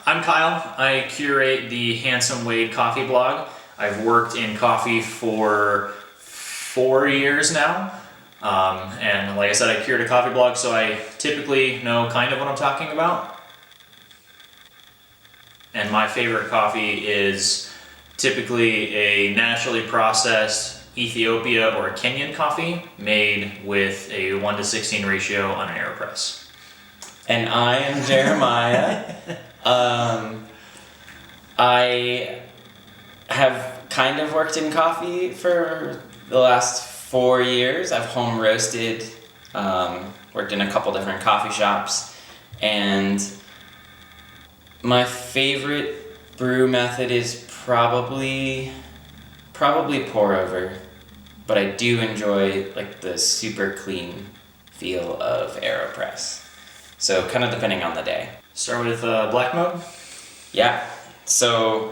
I'm Kyle. I curate the Handsome Wade coffee blog. I've worked in coffee for 4 years now. And like I said, I curate a coffee blog, so I typically know kind of what I'm talking about. And my favorite coffee is typically a naturally processed Ethiopia or Kenyan coffee made with a 1:16 ratio on an AeroPress. And I am Jeremiah. I have kind of worked in coffee for the last 4 years. I've home roasted, worked in a couple different coffee shops, and my favorite brew method is probably pour over, but I do enjoy like the super clean feel of AeroPress. So kind of depending on the day. Start with black mug. Yeah. So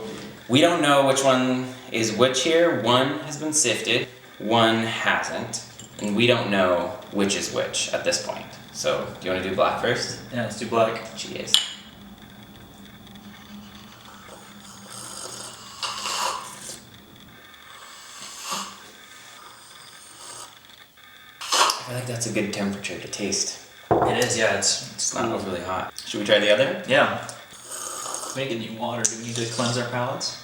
we don't know which one is which here. One has been sifted, one hasn't, and we don't know which is which at this point. So do you want to do black first? Yeah, let's do black. Cheers. I feel like that's a good temperature to taste. It is, yeah. It's Not overly hot. Should we try the other? Yeah. Making you water. Do we need to cleanse our palates?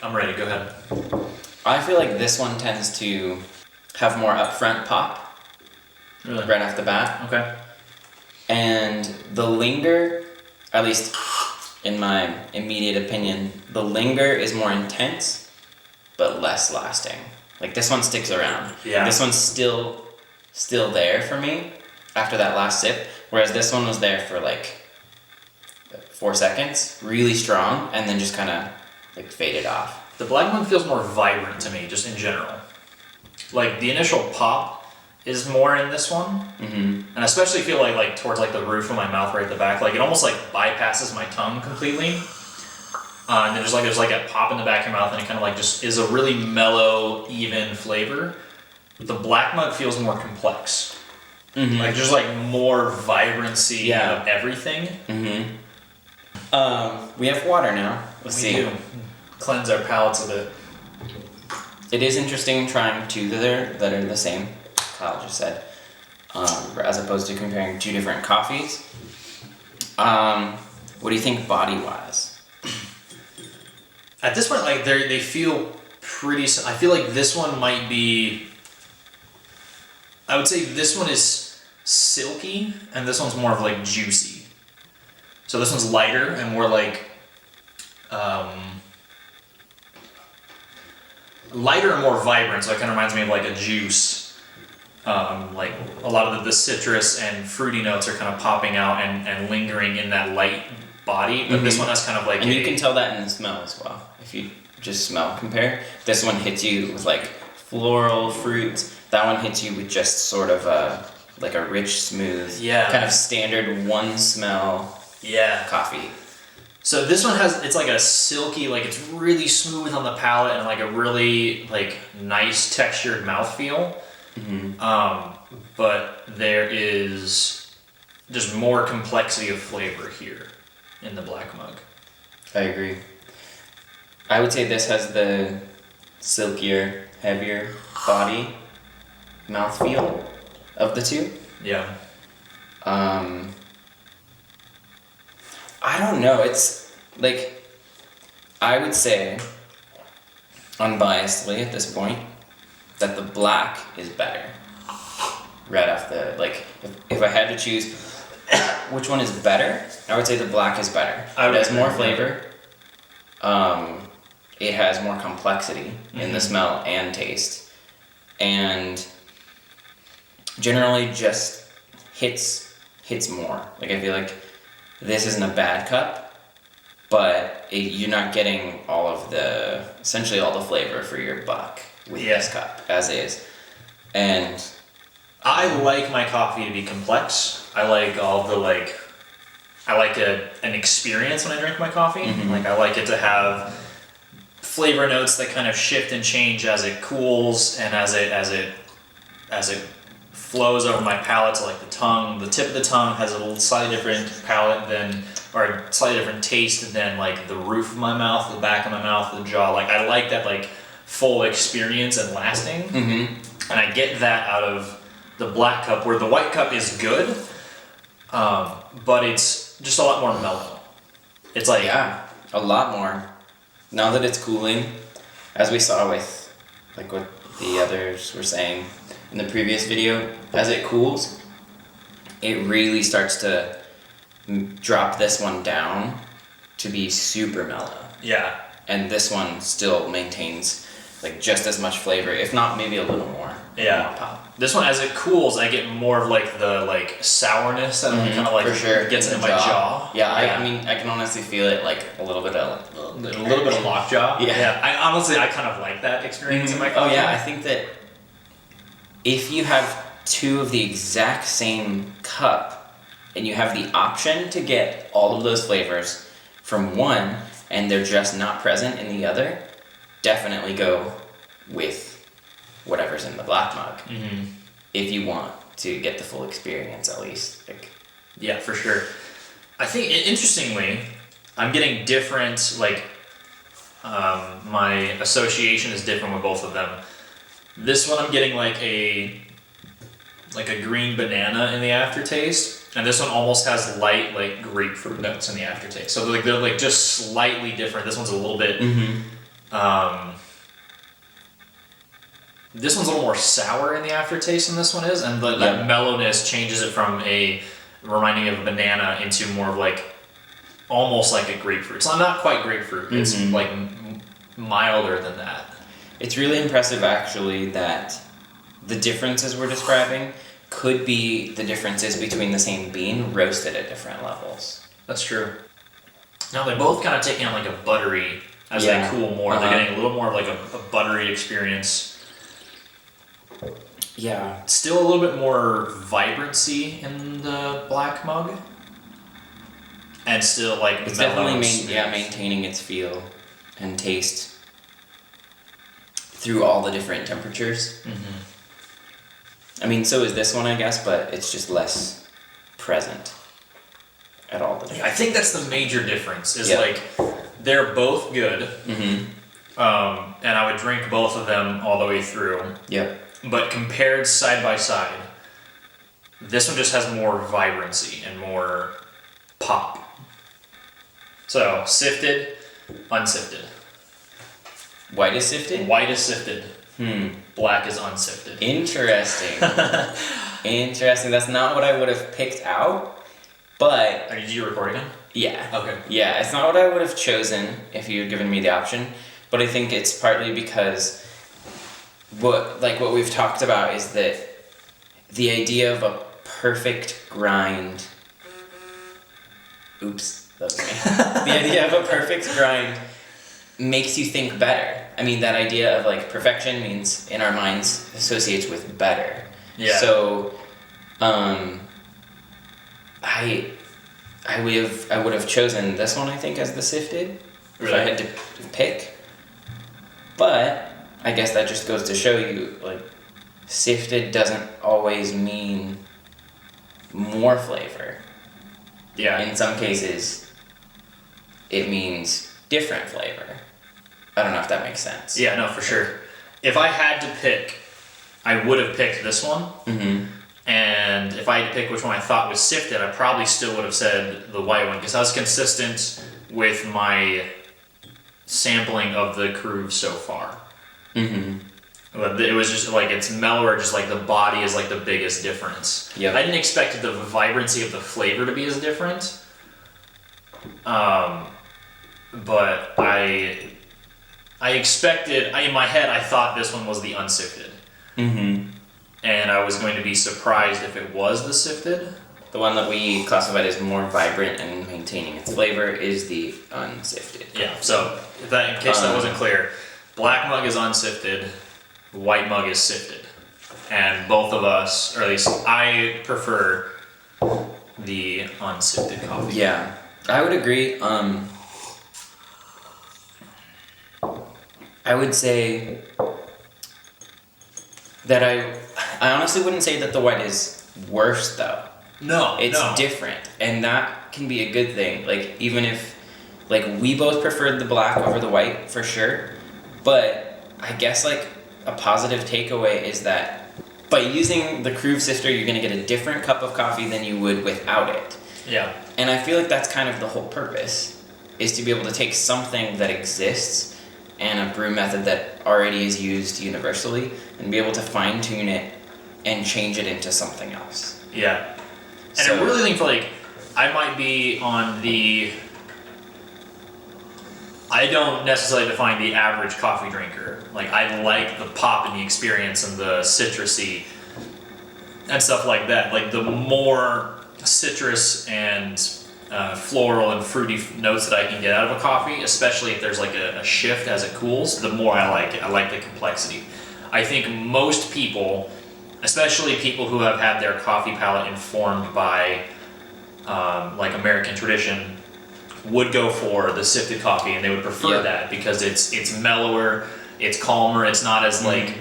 I'm ready. Go ahead. I feel like this one tends to have more upfront pop. Really? Right off the bat. Okay. And the linger, at least in my immediate opinion, the linger is more intense, but less lasting. Like this one sticks around. Yeah. This one's still there for me after that last sip, whereas this one was there for like 4 seconds, really strong, and then just kind of like faded off. The black mug feels more vibrant to me, just in general. Like the initial pop is more in this one, and I especially feel like towards like the roof of my mouth, right at the back, like it almost like bypasses my tongue completely. And there's like a pop in the back of your mouth, and it kind of like just is a really mellow, even flavor. But the black mug feels more complex. Like there's like more vibrancy of everything. We have water now. Let's see. We do. Cleanse our palates a bit. It is interesting trying two that are the same, Kyle just said, as opposed to comparing two different coffees. What do you think body-wise? At this point, like they feel pretty. I feel like this one might be. I would say this one is silky, and this one's more of like juicy. So this one's lighter and more like. Lighter and more vibrant, so it kind of reminds me of like a juice. Like a lot of the citrus and fruity notes are kind of popping out and lingering in that light body, but this one has kind of like. And you can tell that in the smell as well. If you just smell compare, this one hits you with like floral fruits. That one hits you with just sort of like a rich, smooth, kind of standard one smell coffee. So this one it's like a silky, like it's really smooth on the palate and like a really like nice textured mouthfeel. But there is just more complexity of flavor here in the black mug. I agree. I would say this has the silkier, heavier body mouthfeel of the two. Yeah. I don't know. It's like, I would say, unbiasedly at this point, that the black is better. Right off the, like, if I had to choose which one is better, I would say the black is better. It has more flavor. It has more complexity in the smell and taste. And generally just hits more. Like, I feel like this isn't a bad cup, but you're not getting essentially all the flavor for your buck with this cup, as is. And I like my coffee to be complex. I like an experience when I drink my coffee. Like I like it to have flavor notes that kind of shift and change as it cools and as it flows over my palate to like the tongue. The tip of the tongue has a little slightly different palate than, or slightly different taste than like the roof of my mouth, the back of my mouth, the jaw. Like I like that like full experience and lasting. And I get that out of the black cup, where the white cup is good, but it's just a lot more mellow. It's like Yeah, a lot more. Now that it's cooling, as we saw with like what the others were saying in the previous video, as it cools, it really starts to drop this one down to be super mellow. Yeah. And this one still maintains like just as much flavor, if not maybe a little more. Yeah. More pop. This one, as it cools, I get more of like the like sourness that kind of like For sure. gets into my jaw. Yeah, I mean, I can honestly feel it like a little bit of a little bit of lockjaw. Yeah. I honestly, I kind of like that experience in my Oh coffee. yeah, I think that if you have two of the exact same cup and you have the option to get all of those flavors from one and they're just not present in the other, definitely go with whatever's in the black mug. If you want to get the full experience, at least. Like, yeah, for sure. I think interestingly, I'm getting different like my association is different with both of them. This one I'm getting like a green banana in the aftertaste, and this one almost has light like grapefruit notes in the aftertaste. So they're like just slightly different. This one's a little bit this one's a little more sour in the aftertaste than this one is, and that mellowness changes it from reminding me of a banana into more of like almost like a grapefruit. It's not quite grapefruit. It's like milder than that. it's really impressive actually that the differences we're describing could be the differences between the same bean roasted at different levels. That's true. Now they're both kind of taking on like a buttery as they cool more. They're getting a little more of like a buttery experience. Yeah. Still a little bit more vibrancy in the black mug. And still like It's mellow, definitely maintaining its feel and taste through all the different temperatures. I mean, so is this one, I guess, but it's just less present at all the different. I think that's the major difference. Is like they're both good, and I would drink both of them all the way through. Yep. But compared side by side, this one just has more vibrancy and more pop. So sifted, unsifted. White is sifted? White is sifted. Black is unsifted. Interesting. Interesting. That's not what I would have picked out, but... Are you recording again? Yeah. Okay. Yeah, it's not what I would have chosen if you had given me the option, but I think it's partly because what we've talked about is that the idea of a perfect grind... Oops, that was me. The idea of a perfect grind makes you think better. I mean, that idea of like perfection means in our minds associates with better. Yeah. So, I would have chosen this one, I think, as the sifted if I had to pick. But I guess that just goes to show you, like, sifted doesn't always mean more flavor. Yeah. In some cases, it means different flavor. I don't know if that makes sense. Yeah, no, for sure. If I had to pick, I would have picked this one. And if I had to pick which one I thought was sifted, I probably still would have said the white one, because I was consistent with my sampling of the Kruve so far. It was just like, it's mellower, just like the body is like the biggest difference. Yep. I didn't expect the vibrancy of the flavor to be as different. But I expected, in my head, I thought this one was the unsifted. And I was going to be surprised if it was the sifted. The one that we classified as more vibrant and maintaining its flavor is the unsifted. Yeah, so in case that wasn't clear, black mug is unsifted, white mug is sifted. And both of us, or at least I prefer the unsifted coffee. Yeah, I would agree. I would say that I honestly wouldn't say that the white is worse though. No, It's different, and that can be a good thing. Like, even if, like, we both preferred the black over the white for sure, but I guess like a positive takeaway is that by using the Kruve sifter, you're gonna get a different cup of coffee than you would without it. Yeah. And I feel like that's kind of the whole purpose, is to be able to take something that exists and a brew method that already is used universally and be able to fine tune it and change it into something else. Yeah. And So- I really think like I might be on the. I don't necessarily define the average coffee drinker. Like, I like the pop and the experience and the citrusy and stuff like that. Like, the more citrus and floral and fruity notes that I can get out of a coffee, especially if there's like a shift as it cools, the more I like it. I like the complexity. I think most people, especially people who have had their coffee palate informed by like American tradition, would go for the sifted coffee, and they would prefer that because it's mellower, it's calmer, it's not as like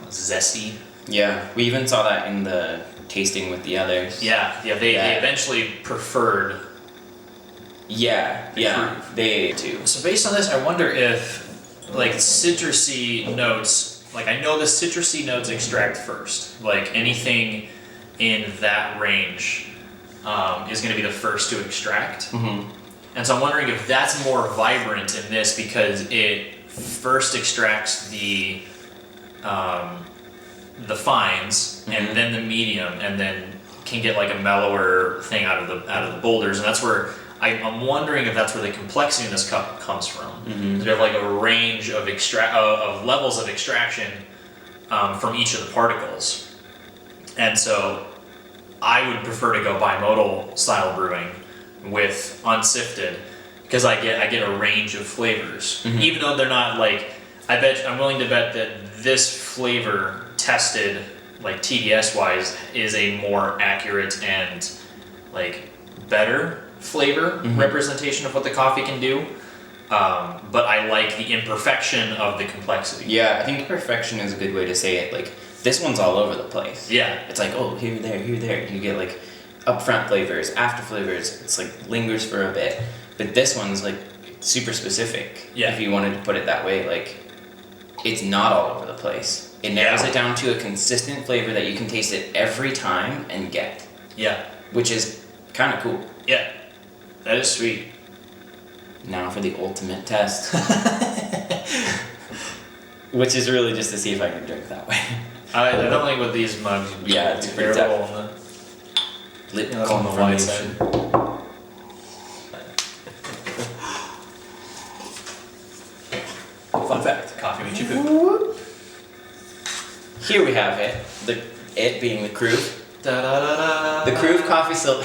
zesty. Yeah, we even saw that in the tasting with the others. They eventually preferred. Yeah, they too. So based on this, I wonder if like citrusy notes, like I know the citrusy notes extract first, like anything in that range is going to be the first to extract. Mm-hmm. And so I'm wondering if that's more vibrant in this because it first extracts the fines and then the medium, and then can get like a mellower thing out of the boulders, and that's where I'm wondering if that's where the complexity in this cup comes from. Mm-hmm. You have like a range of of levels of extraction from each of the particles, and so I would prefer to go bimodal style brewing with unsifted because I get a range of flavors, even though they're not like. I'm willing to bet that this flavor tested like TDS wise is a more accurate and like better flavor representation of what the coffee can do. But I like the imperfection of the complexity. Yeah, I think perfection is a good way to say it. Like, this one's all over the place. Yeah. It's like, oh, here, there, here, there. You get like upfront flavors, after flavors. It's like lingers for a bit. But this one's like super specific. Yeah. If you wanted to put it that way, like, it's not all over the place. It narrows it down to a consistent flavor that you can taste it every time and get. Yeah. Which is kind of cool. Yeah. That is sweet. Now for the ultimate test. Which is really just to see if I can drink that way. I don't think with these mugs. Yeah, it's pretty terrible tough. Lip on the white side. Fun fact: coffee makes you poop. Here we have it. It being the Kruve. Da, da, da, da. The Kruve coffee silver.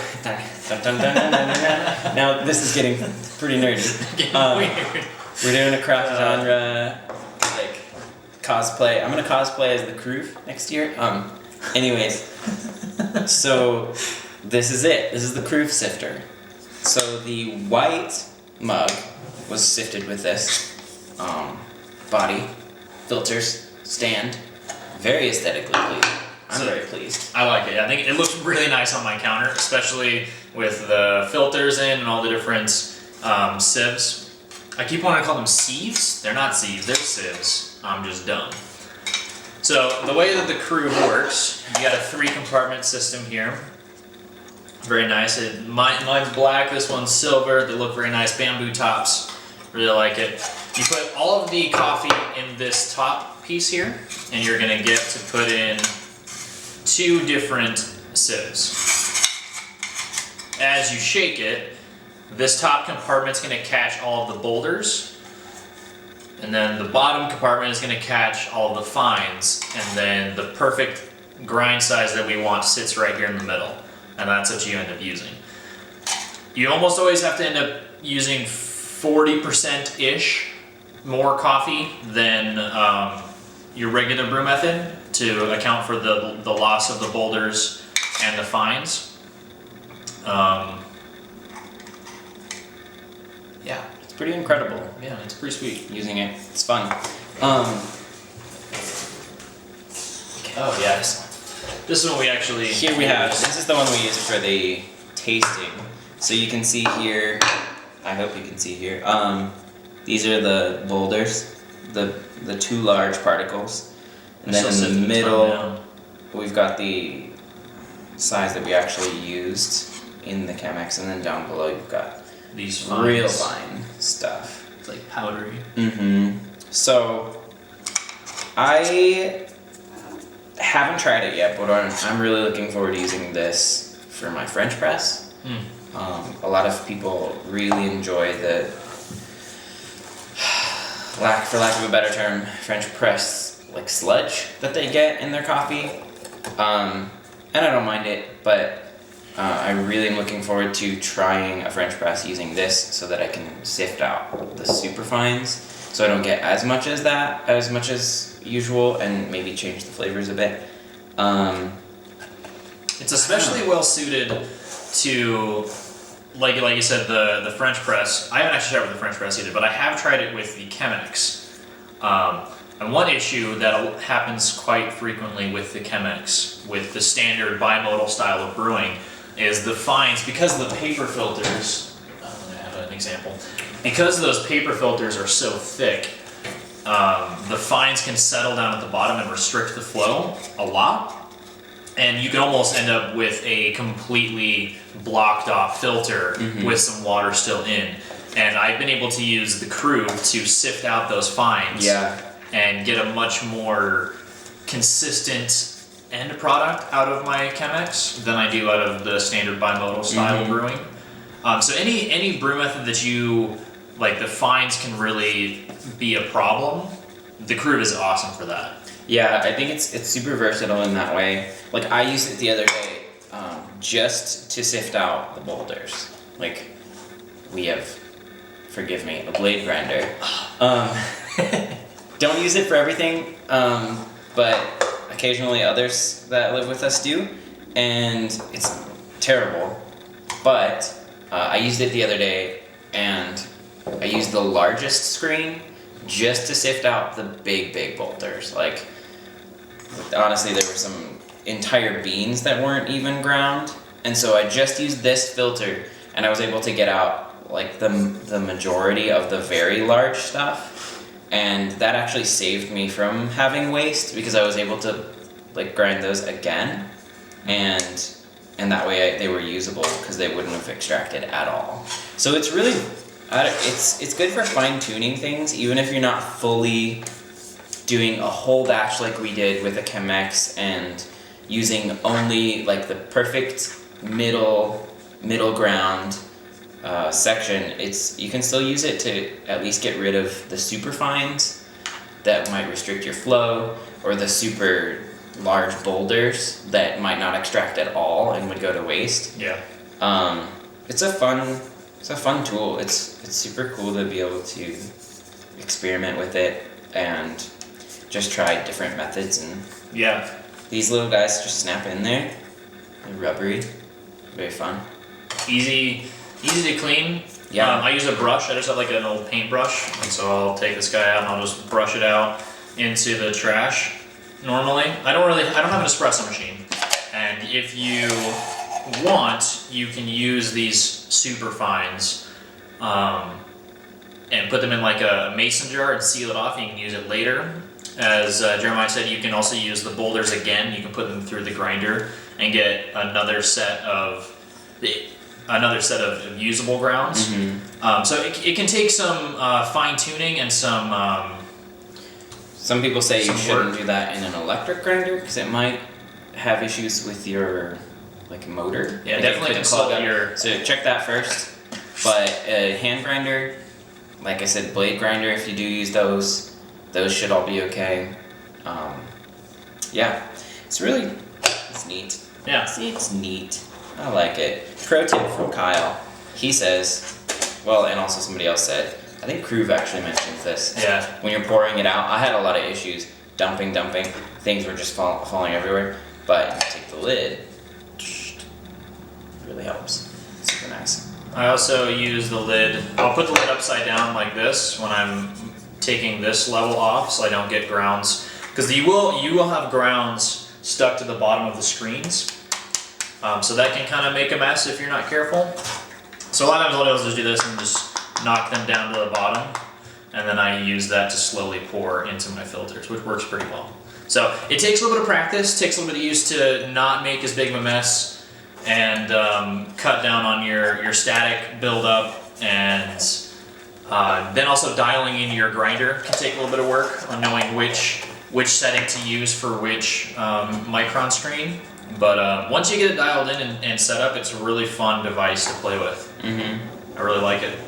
Now this is getting pretty nerdy. Weird. We're doing a craft genre like cosplay. I'm gonna cosplay as the Kruve next year. Anyways, so this is it. This is the Kruve sifter. So the white mug was sifted with this. Body, filters, stand, very aesthetically pleasing. I'm very pleased. I like it. I think it looks really nice on my counter, especially with the filters in and all the different sieves. I keep wanting to call them sieves. They're not sieves, they're sieves. I'm just dumb. So the way that the Kruve works, you got a 3-compartment system here. Very nice. Mine's black, this one's silver. They look very nice. Bamboo tops. Really like it. You put all of the coffee in this top piece here, and you're gonna get to put in 2 different sieves. As you shake it, this top compartment's gonna catch all of the boulders, and then the bottom compartment is gonna catch all of the fines, and then the perfect grind size that we want sits right here in the middle, and that's what you end up using. You almost always have to end up using 40%-ish more coffee than your regular brew method to account for the loss of the boulders and the fines. Yeah, It's pretty incredible it's pretty sweet. using it. It's fun. Oh yeah, this is what we actually. Here we have, this is the one we use for the tasting. So you can see here, I hope you can see here, these are the boulders, the two large particles. And then in the middle, we've got the size that we actually used in the Chemex, and then down below you've got these fines. Real fine stuff. It's like powdery. Mm-hmm. So, I haven't tried it yet, but I'm really looking forward to using this for my French press. A lot of people really enjoy the, for lack of a better term, French press like sludge that they get in their coffee. And I don't mind it, but I really am looking forward to trying a French press using this so that I can sift out the superfines, so I don't get as much as usual, and maybe change the flavors a bit. It's especially well suited to, like you said, the French press. I haven't actually tried it with the French press either, but I have tried it with the Chemex. And one issue that happens quite frequently with the Chemex, with the standard bimodal style of brewing, is the fines, because the paper filters, I'm going to have an example, because those paper filters are so thick, the fines can settle down at the bottom and restrict the flow a lot, and you can almost end up with a completely blocked off filter with some water still in. And I've been able to use the Kruve to sift out those fines and get a much more consistent end product out of my Chemex than I do out of the standard bimodal style of brewing. So any brew method that you like, the fines can really be a problem. The Kruve is awesome for that. Yeah, I think it's super versatile in that way. Like, I used it the other day just to sift out the boulders. Like, we have, forgive me, a blade grinder. Don't use it for everything, but occasionally others that live with us do, and it's terrible. But I used it the other day, and I used the largest screen just to sift out the big boulders. Like, honestly, there were some entire beans that weren't even ground, and so I just used this filter, and I was able to get out like the majority of the very large stuff, and that actually saved me from having waste, because I was able to like grind those again, and that way they were usable because they wouldn't have extracted at all. So it's really, it's good for fine tuning things, even if you're not fully doing a whole batch like we did with a Chemex and using only like the perfect middle ground section. You can still use it to at least get rid of the super fines that might restrict your flow, or the super large boulders that might not extract at all and would go to waste. Yeah. It's a fun tool. It's super cool to be able to experiment with it and just try different methods. And these little guys just snap in there. They're rubbery. Very fun. Easy to clean. Yeah. I use a brush. I just have like an old paintbrush, and so I'll take this guy out and I'll just brush it out into the trash. Normally, I don't have an espresso machine, and if you want, you can use these super fines and put them in like a mason jar and seal it off. You can use it later. As Jeremiah said, you can also use the boulders again. You can put them through the grinder and get another set of usable grounds. So it can take some fine tuning and some. Some people say you shouldn't do that in an electric grinder because it might have issues with your like motor. Yeah, like definitely consult your. So check that first. But a hand grinder, like I said, blade grinder, if you do use those should all be okay. Yeah, it's neat. Yeah, It's neat. I like it. Pro tip from Kyle. He says, well, and also somebody else said, I think Kruve actually mentions this. Yeah. When you're pouring it out, I had a lot of issues dumping. Things were just falling everywhere. But you take the lid, it really helps. It's super nice. I also use the lid. I'll put the lid upside down like this when I'm taking this level off, so I don't get grounds. Because you will have grounds stuck to the bottom of the screens. So that can kind of make a mess if you're not careful. So a lot of times I'll just do this and just knock them down to the bottom, and then I use that to slowly pour into my filters, which works pretty well. So it takes a little bit of practice, takes a little bit of use to not make as big of a mess, and cut down on your static buildup, and then also dialing in your grinder can take a little bit of work on knowing which setting to use for which micron screen. But once you get it dialed in and set up, it's a really fun device to play with. I really like it.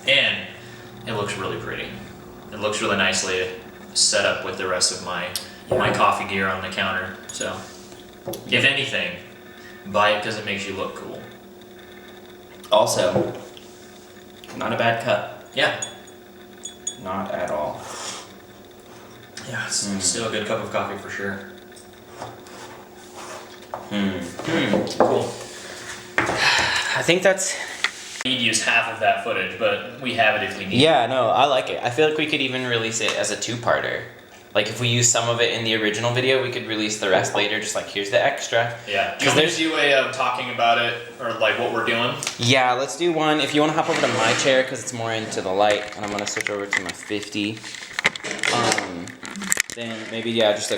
And it looks really pretty. It looks really nicely set up with the rest of my coffee gear on the counter. So, if anything, buy it because it makes you look cool. Also, not a bad cut. Yeah. Not at all. Yeah, it's still a good cup of coffee for sure. Cool. I think that's... We need to use half of that footage, but we have it if we need. Yeah, no, I like it. I feel like we could even release it as a two-parter. Like if we use some of it in the original video, we could release the rest later, just like here's the extra. Yeah. Do you want me to do a way of talking about it, or like what we're doing? Yeah, let's do one. If you want to hop over to my chair, because it's more into the light, and I'm going to switch over to my 50. Then maybe, yeah, just a